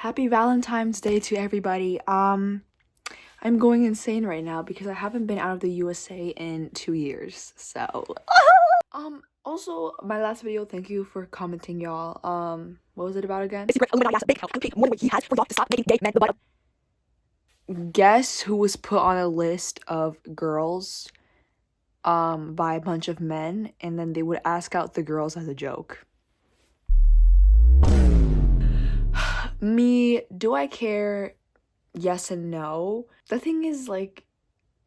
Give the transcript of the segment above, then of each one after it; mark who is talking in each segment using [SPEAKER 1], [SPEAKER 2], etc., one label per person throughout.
[SPEAKER 1] Happy Valentine's Day to everybody. I'm going insane right now because I haven't been out of the USA in 2 years. So, also my last video, thank you for commenting, y'all. What was it about again? Guess who was put on a list of girls by a bunch of men, and then they would ask out the girls as a joke. Me, do I care? Yes and no. The thing is, like,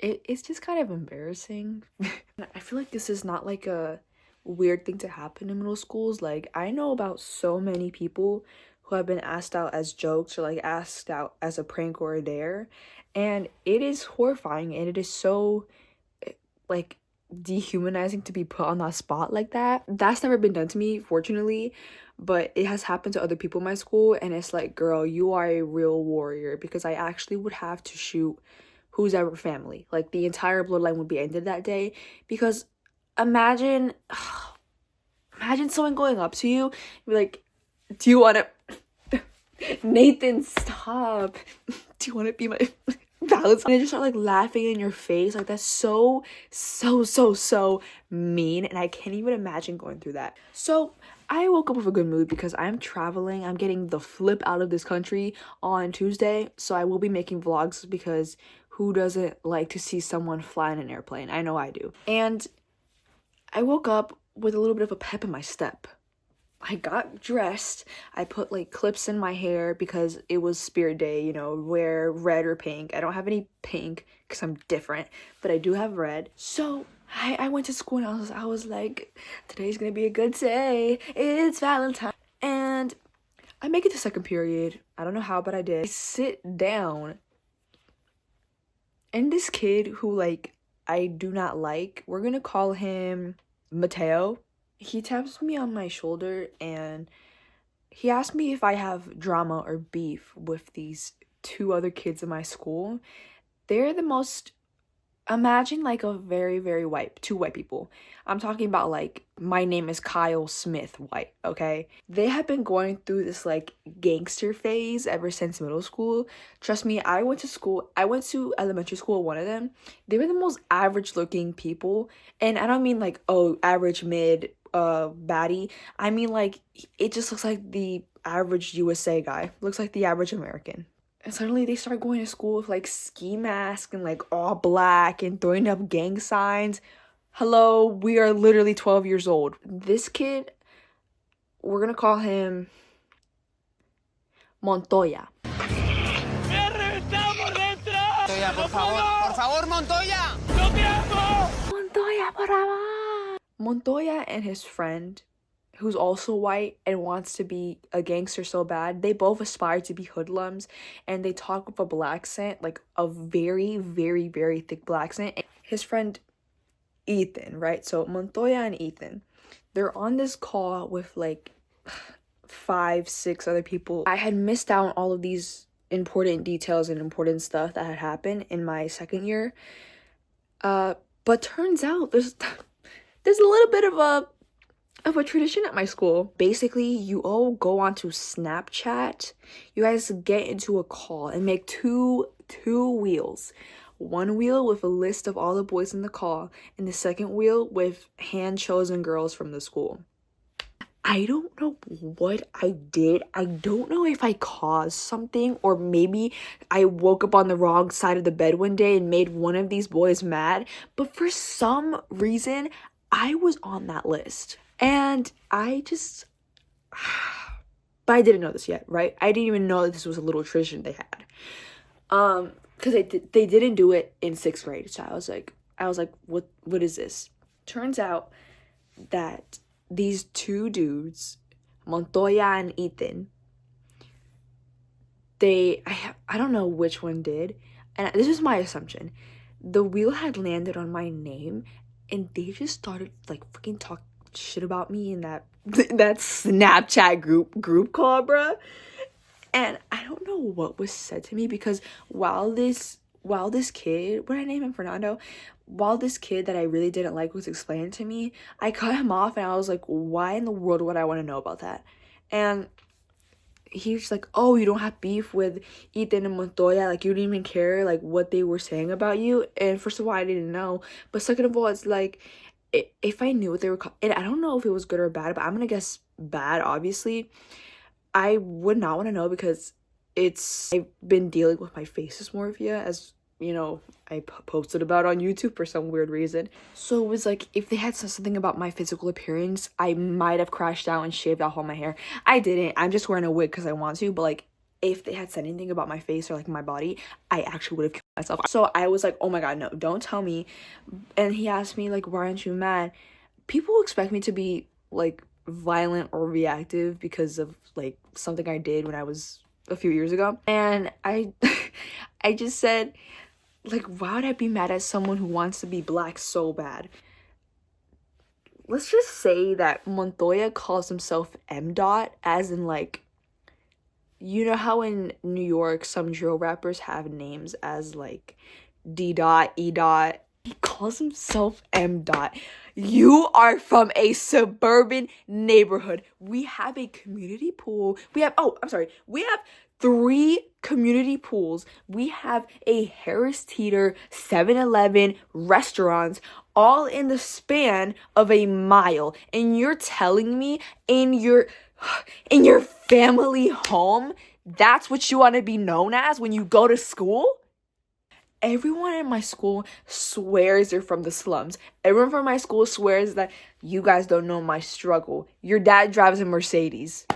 [SPEAKER 1] it's just kind of embarrassing. I feel like this is not like a weird thing to happen in middle schools. Like, I know about so many people who have been asked out as jokes or like asked out as a prank or a dare, and it is horrifying and it is so like dehumanizing to be put on that spot like that. That's never been done to me, fortunately, but it has happened to other people in my school, and it's like, girl, you are a real warrior, because I actually would have to shoot who's ever family. Like, the entire bloodline would be ended that day, because imagine someone going up to you, be like, do you want to Nathan, stop. Do you want to be my Valentine? And they just start like laughing in your face. Like, that's so mean, and I can't even imagine going through that. So I woke up with a good mood because I'm traveling. I'm getting the flip out of this country on Tuesday, so I will be making vlogs, because who doesn't like to see someone fly in an airplane? I know I do. And I woke up with a little bit of a pep in my step. I got dressed. I put like clips in my hair because it was Spirit Day, you know, wear red or pink. I don't have any pink because I'm different, but I do have red. So I went to school and I was like, today's gonna be a good day. It's Valentine. And I make it to second period. I don't know how, but I did. I sit down, and this kid who like I do not like, we're gonna call him Mateo. He taps me on my shoulder and he asked me if I have drama or beef with these two other kids in my school. They're the most, imagine like a very two white people. I'm talking about like, my name is Kyle Smith white, okay? They have been going through this like gangster phase ever since middle school. Trust me, I went to elementary school, one of them. They were the most average looking people, and I don't mean like, oh, average mid baddie. I mean like, it just looks like the average USA guy, looks like the average American. And suddenly they start going to school with like ski mask and like all black and throwing up gang signs. Hello, we are literally 12 years old. This kid, we're gonna call him Montoya.
[SPEAKER 2] Montoya, por favor, Montoya.
[SPEAKER 1] Montoya, por favor. Montoya and his friend, who's also white and wants to be a gangster so bad, they both aspire to be hoodlums, and they talk with a black accent, like a very thick black accent. His friend Ethan, right? So Montoya and Ethan, they're on this call with like 5-6 other people. I had missed out on all of these important details and important stuff that had happened in my second year, but turns out there's a little bit of a tradition at my school. Basically, you all go onto Snapchat. You guys get into a call and make two wheels. One wheel with a list of all the boys in the call, and the second wheel with hand-chosen girls from the school. I don't know what I did. I don't know if I caused something, or maybe I woke up on the wrong side of the bed one day and made one of these boys mad, but for some reason, I was on that list. And I just, but I didn't know this yet, right? I didn't even know that this was a little tradition they had. Because they didn't do it in 6th grade. So I was like, what is this? Turns out that these two dudes, Montoya and Ethan, I don't know which one did, and this is my assumption. The wheel had landed on my name, and they just started like freaking talking shit about me in that Snapchat group call, bruh. And I don't know what was said to me, because while this kid, what did I name him, Fernando? While this kid that I really didn't like was explaining to me, I cut him off and I was like, why in the world would I want to know about that? And he's like, oh, you don't have beef with Ethan and Montoya, like you didn't even care like what they were saying about you. And first of all, I didn't know, but second of all, it's like, if I knew what they were and I don't know if it was good or bad, but I'm gonna guess bad, obviously. I would not want to know because I've been dealing with my face dysmorphia, as you know, I posted about on YouTube for some weird reason. So it was like, if they had said something about my physical appearance, I might have crashed out and shaved off all my hair. I didn't. I'm just wearing a wig because I want to, but like, if they had said anything about my face or like my body, I actually would have killed myself. So I was like, oh my god, no, don't tell me. And he asked me like, why aren't you mad? People expect me to be like violent or reactive because of like something I did when I was a few years ago, and I I just said, like, why would I be mad at someone who wants to be black so bad? Let's just say that Montoya calls himself M dot, as in like, you know how in New York some drill rappers have names as like D dot, E dot. He calls himself M dot. You are from a suburban neighborhood. We have a community pool. We have 3 community pools. We have a Harris Teeter, 7-Eleven, restaurants, all in the span of a mile. And you're telling me in your family home, that's what you want to be known as when you go to school? Everyone in my school swears they're from the slums. Everyone from my school swears that you guys don't know my struggle. Your dad drives a Mercedes.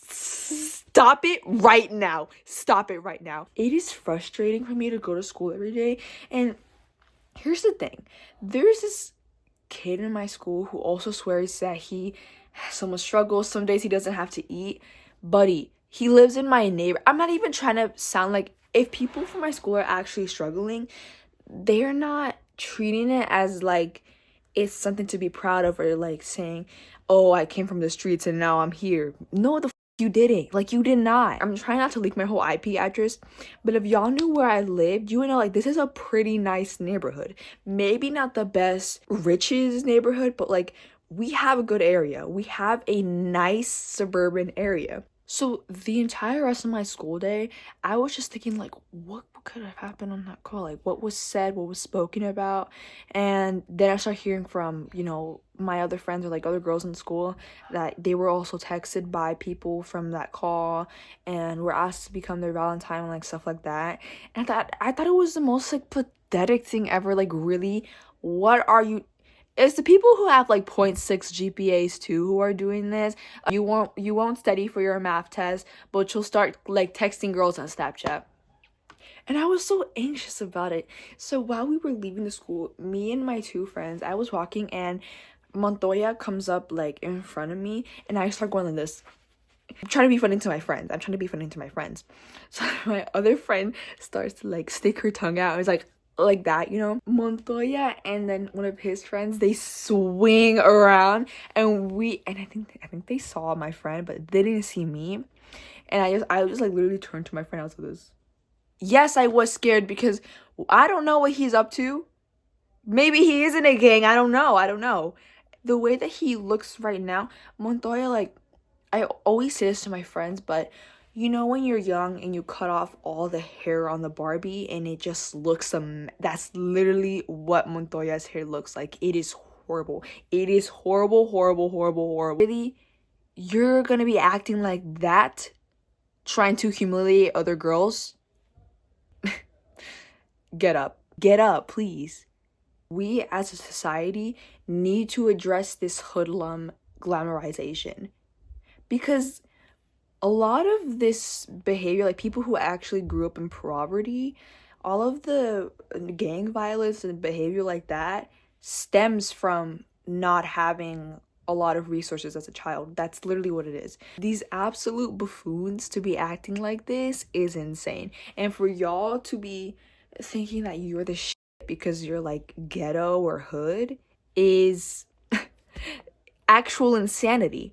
[SPEAKER 1] Stop it right now. Stop it right now. It is frustrating for me to go to school every day. And here's the thing. There's this kid in my school who also swears that he has so much struggle. Some days he doesn't have to eat. Buddy, he lives in my neighbor. I'm not even trying to sound like, if people from my school are actually struggling, they're not treating it as like it's something to be proud of, or like saying, oh, I came from the streets and now I'm here. No, you didn't. Like, you did not. I'm trying not to leak my whole IP address, but if y'all knew where I lived, you would know like this is a pretty nice neighborhood. Maybe not the best riches neighborhood, but like we have a good area. We have a nice suburban area. So the entire rest of my school day, I was just thinking like, what could have happened on that call? Like, what was said, what was spoken about? And then I started hearing from, you know, my other friends or like other girls in school that they were also texted by people from that call and were asked to become their Valentine and like stuff like that. And I thought it was the most like pathetic thing ever. Like, really, what are you? It's the people who have like 0.6 GPAs too who are doing this. You won't study for your math test, but you'll start like texting girls on Snapchat. And I was so anxious about it. So while we were leaving the school, me and my 2 friends, I was walking and Montoya comes up like in front of me and I start going like this. I'm trying to be funny to my friends. So my other friend starts to like stick her tongue out. It's like that, you know. Montoya and then one of his friends, they swing around and I think they saw my friend, but they didn't see me. And I just like literally turned to my friend. I was like this. Yes, I was scared because I don't know what he's up to. Maybe he is in a gang. I don't know. The way that he looks right now, Montoya, like, I always say this to my friends, but you know when you're young and you cut off all the hair on the Barbie and it just looks that's literally what Montoya's hair looks like. It is horrible. It is horrible. Really, you're gonna be acting like that, trying to humiliate other girls? Get up, please. We as a society need to address this hoodlum glamorization, because a lot of this behavior, like people who actually grew up in poverty, all of the gang violence and behavior like that stems from not having a lot of resources as a child. That's literally what it is. These absolute buffoons to be acting like this is insane. And for y'all to be thinking that you're the shit because you're like ghetto or hood is actual insanity.